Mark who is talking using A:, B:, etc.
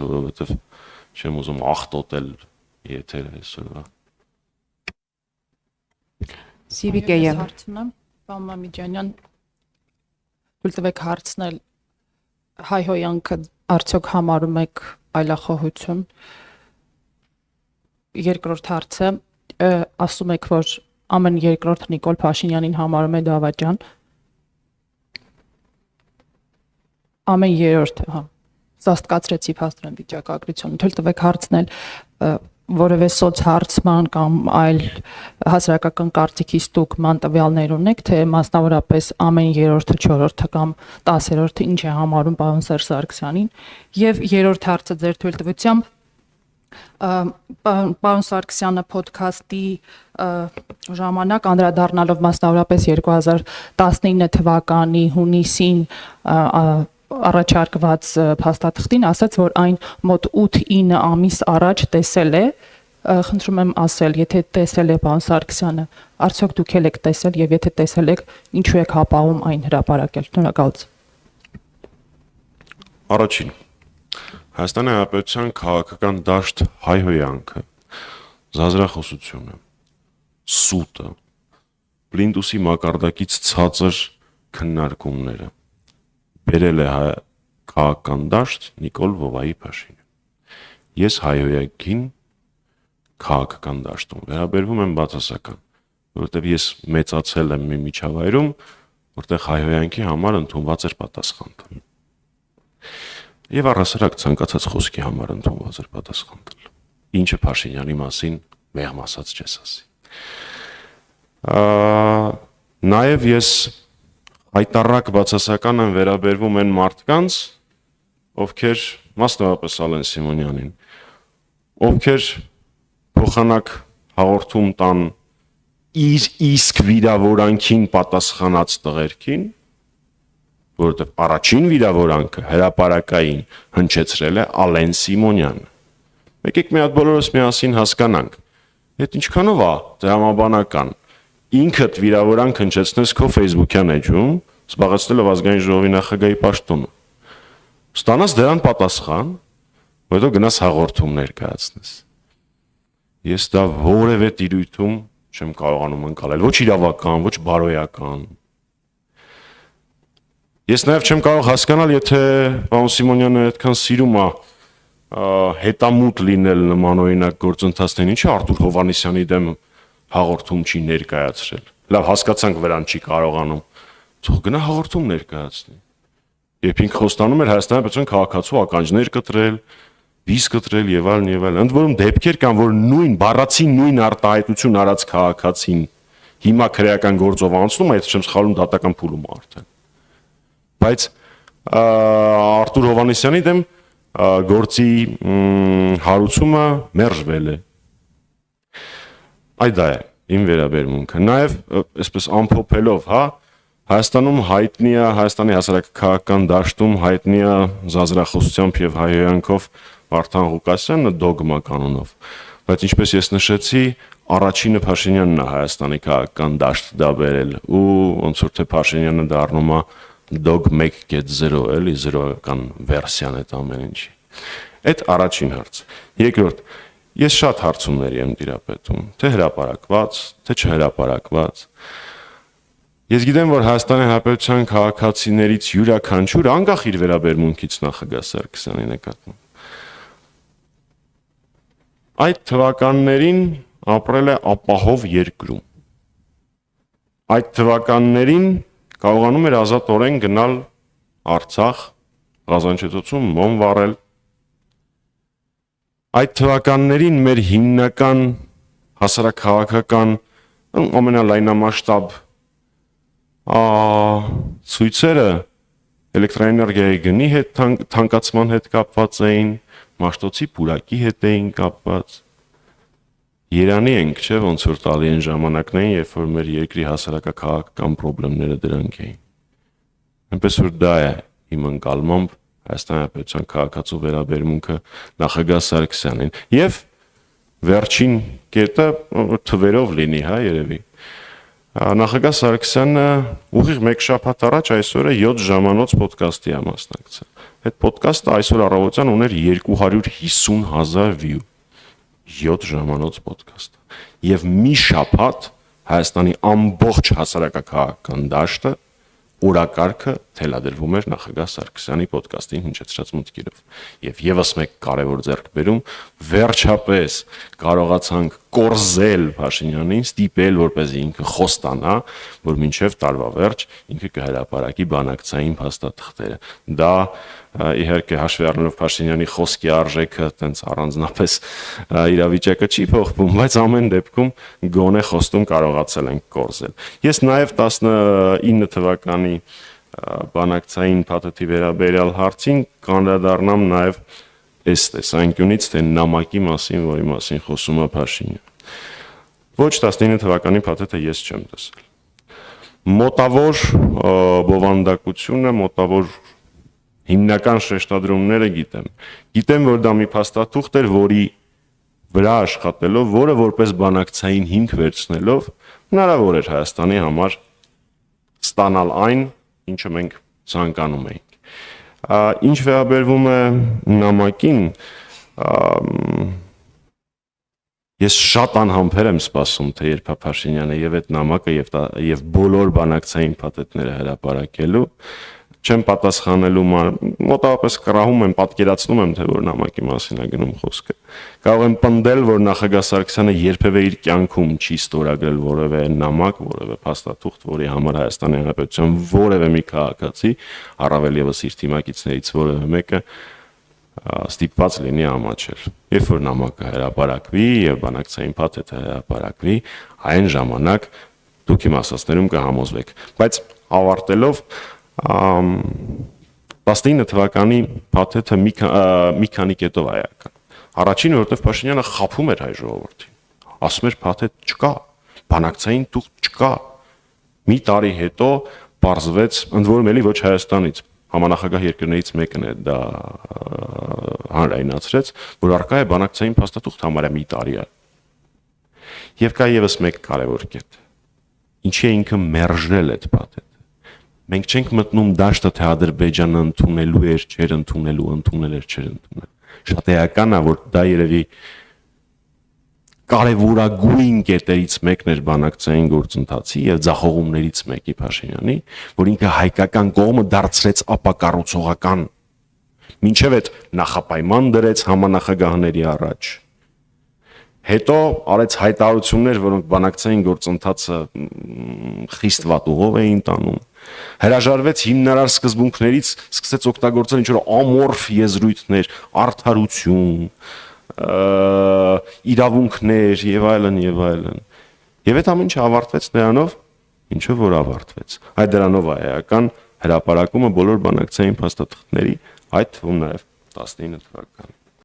A: որովհետև չեմ ուզում ախտոտել եթերը այսօրվա։
B: Սիվիկեյը
C: հարցնեմ, պարոն Մամիջանյան, թույլ տվեք հարցնել հայհոյանքը արդյոք համարում եք այլախոհություն։ Երկրորդ հարցը, ասում եք, որ ամեն երկրորդ Նիկոլ Փաշինյանին համարում է դավաճան։ Ամեն երրորդը, հա, սաստկացրեցի փաստորեն վիճակագրությունը, թույլ տվեք հարցնել որևէ սոցհարցման կամ այլ հասարակական կարծիքի ստուգման տվյալներ ունեք, թե մասնավորապես ամեն երրորդը, չորրորդը կամ 10-րդը ինչ է համարում պարոն Սերժ Սարգսյանին, եւ երրորդ հարցը ձեր թույլտվությամբ պարոն Սարգսյանը ոդքասթի ժամանակ անդրադառնալով մասնավորապես 2019 թվականի հունիսին առաջարկված փաստաթղթին ասաց, որ այն մոտ 8-9 ամիս առաջ տեսել է, խնդրում եմ ասել, եթե տեսել է պարոն Սարգսյանը, արդյոք դուք եք տեսել եւ եթե տեսել եք, ինչու եք հապաղում այն հրապարակել։ Շնորհակալություն։
A: Առաջին Հայաստանի Հանրապետության քաղաքական դաշտ հայհոյանքը, զազրախոսությունը, սուտը, պլինտուսի մակարդակից ցածր քննարկումները բերել է քաղաքական դաշտ Նիկոլ Վովայի Փաշինյան։ Ես հայհոյանքին քաղաքական դաշտում վերաբերվում եմ բացասական, որովհետև ես մեծացել եմ մի միջավայրում, որտեղ հայհոյանքի համար ընդունված էր պատասխան տալ։ Եվ առհասարակ ցանկացած խոսքի համար ընդունված էր պատասխան տալ։ Ինչը Փաշինյանի մասին մեղմ ասած չես ասի։ Նաև ես հայտարարակ բացասական եմ վերաբերվում այն մարդկանց, ովքեր մասնավորապես Ալեն Սիմոնյանին, ովքեր փոխանակ հաղորդում տան իր իսկ վիրավորանքին պատասխանած տղերքին, որովհետև առաջին վիրավորանքը հրապարակային հնչեցրել է Ալեն Սիմոնյանը։ Եկեք մի հատ բոլորս միասին հասկանանք, այդ ինչքանով է դրամաբանական ինքդ վիրավորանք հնչեցնես քո Facebook-յան էջում, զբաղեցնելով ազգային ժողովի նախագահի պաշտոնը։ Ստանաս դրան պատասխան, հետո գնաս հաղորդում ներկայացնես։ Ես դա որևէ տիրույթում չեմ կարողանում ընկալել, ոչ իրավական, ոչ բարոյական։ Ես նաև չեմ կարող հասկանալ, եթե պարոն Սիմոնյանը այդքան սիրում է հետամուտ լինել նմանօրինակ գործընթացներին, ինչի Արտուր Հովհաննիսյանի դեմ հաղորդում չի ներկայացրել։ Լավ, հասկացանք վրան չի կարողանում։ Թող գնա հաղորդում ներկայացնի։ Երբ ինքը խոստանում էր Հայաստանի Հանրապետության քաղաքացու ականջներ կտրել, վիզ կտրել եւ այլն եւ այլն։ Ընդ որում դեպքեր կան, որ նույն բառացի նույն արտահայտություն արած քաղաքացին հիմա քրեական գործով անցնում է, եթե չեմ սխալվում, դատական փուլում է արդեն։ Բայց Արտուր Հովհաննիսյանի դեմ գործի հարուցումը մերժվել է։ Այդ դա է իմ վերաբերմունքը։ Նաև այսպես ամփոփելով, հա, Հայաստանում հայտնի է, Հայաստանի հասարակական դաշտում հայտնի է զազրախոսությամբ եւ հայհոյանքով Վարդան Ղուկասյանը դոգմա կանոնով։ Բայց ինչպես ես նշեցի, առաջինը Փաշինյանն է Հայաստանի քաղաքական դաշտ դա բերել ու ոնց որ թե Փաշինյանը դառնում է դոգ 1.0 էլի 0-ական վերսիան այդ ամեն ինչի։ Այդ առաջին հարց։ Երկրորդ, ես շատ հարցումների եմ դիրապետում, թե հրապարակված, թե չհրապարակված։ Ես գիտեմ, որ Հայաստանի Հանրապետության քաղաքացիներից յուրաքանչյուրը անկախ իր վերաբերմունքից նախագահ Սարգսյանի նկատմամբ այդ թվականներին ապրել է ապահով երկրում։ Այդ թվականներին կարողանում էր ազատորեն գնալ Արցախ, Ղազանչեցոցում մոմ վառել։ Այդ թվականներին մեր հիմնական հասարակահաղաքական ամենալայնամասշտաբ ցույցերը էլեկտրաէներգիայի գնի հետ թանկացման հետ կապված էին, Մաշտոցի պուրակի հետ էին կապված։ Երանի ենք, չէ՞, ոնց որ տալի են ժամանակներին, երբ որ մեր երկրի հասարակական խնդիրները դրանք էին։ Այնպես որ դա է իմ ընկալմամբ Հայաստանի Հանրապետության քաղաքացու վերաբերմունքը նախագահ Սարգսյանին։ Եվ վերջին կետը թվերով լինի, հա, երևի։ Նախագահ Սարգսյանը ուղիղ 1 շաբաթ առաջ այսօրը 7 ժամանոց ոդկասթի է մասնակցել։ Այդ ոդկասթը այսօր առավոտյան ուներ 250,000 view։ 7 ժամանոց ոդկասթ։ Եվ մի շաբաթ Հայաստանի ամբողջ հասարակական դաշտը օրակարգը թելադրվում էր նախագահ Սարգսյանի ոդկասթին հնչեցրած մուտքերով։ Եվ եւս մեկ կարևոր ձեռքբերում, վերջապես կարողացանք կորզել Փաշինյանին, ստիպել, որպեսզի ինքը խոստանա, որ մինչև տարվա վերջ ինքը կհրապարակի բանակցային փաստաթղթերը։ Դա իհարկե հաշվի առնելով Փաշինյանի խոսքի արժեքը, տենց առանձնապես իրավիճակը չի փոխվում, բայց ամեն դեպքում գոնե խոստում կարողացել ենք կորզել։ Ես նաև 19 թվականի բանակցային փաթեթի վերաբերյալ հարցին կանդրադառնամ նաև այս տեսանկյունից, թե նամակի մասին, որի մասին խոսում է Փաշինյանը։ Ոչ 19 թվականի փաթեթը ես չեմ տեսել։ Մոտավոր բովանդակությունը, մոտավոր հիմնական շեշտադրումները գիտեմ։ Գիտեմ, որ դա մի փաստաթուղթ էր, որի վրա աշխատելով, որը որպես բանակցային հիմք վերցնելով, հնարավոր էր Հայաստանի համար ստանալ այն, ինչը մենք ցանկանում էինք։ Ինչ վերաբերվում է նամակին, ես շատ անհամբեր եմ սպասում, թե երբ Փաշինյանը եւ այդ նամակը եւ բոլոր բանակցային փաթեթները հրապարակելու, չեմ պատասխանելու, մոտավորապես կռահում եմ, պատկերացնում եմ, թե որ նամակի մասին է գնում խոսքը։ Կարող եմ պնդել, որ նախագահ Սարգսյանը երբևէ իր կյանքում չի ստորագրել որևէ նամակ, որևէ փաստաթուղթ, որի համար Հայաստանի Հանրապետության որևէ մի քաղաքացի, առավել եւս իր թիմակիցներից որևէ մեկը ստիպված լինի ամաչել։ Երբ որ նամակը հրապարակվի եւ բանակցային փաթեթը հրապարակվի, այն ժամանակ դուք իմ ասածներում կհամոզվեք։ Բայց ավարտելով 19 թվականի փաթեթը մի քանի կետով այական։ Առաջինը, որովհետև Փաշինյանը խաբում էր հայ ժողովրդին։ Ասում էր փաթեթ չկա, բանակցային թուղթ չկա։ Մի տարի հետո պարզվեց, ընդ որում էլի ոչ Հայաստանից, համանախագահ երկրներից մեկն է դա հանրայնացրեց, որ արկա է բանակցային փաստաթուղթ համարյա մի տարի է։ Եվ կա եւս մեկ կարևոր կետ։ Ինչի է ինքը մերժել այդ փաթեթը։ Մենք չենք մտնում դաշտը, թե Ադրբեջանը ընդունելու էր, չէր ընդունելու, ընդունել էր, չէր ընդունել։ Շատ էական է, որ դա երևի կարևորագույն կետերից մեկն էր բանակցային գործընթացի եւ ձախողումներից մեկի Փաշինյանի, որ ինքը հայկական կողմը դարձրեց ապակառուցողական, մինչեւ այդ նախապայման դրեց համանախագահների առաջ։ Հետո արեց հայտարարություններ, որոնք բանակցային գործընթացը խիստ վատ ուղով էին տանում։ Հրաժարվեց հիմնարար սկզբունքներից, սկսեց օգտագործել ինչ-որ ամորֆ եզրույթներ, արդարություն, իրավունքներ եւ այլն եւ այլն։ Եվ այդ ամենը ավարտվեց նրանով, ինչով որ ավարտվեց։ Այդ դրանով է էական հրապարակումը բոլոր բանակցային փաստաթղթերի, այդ թվում նաեւ 19 թվականի։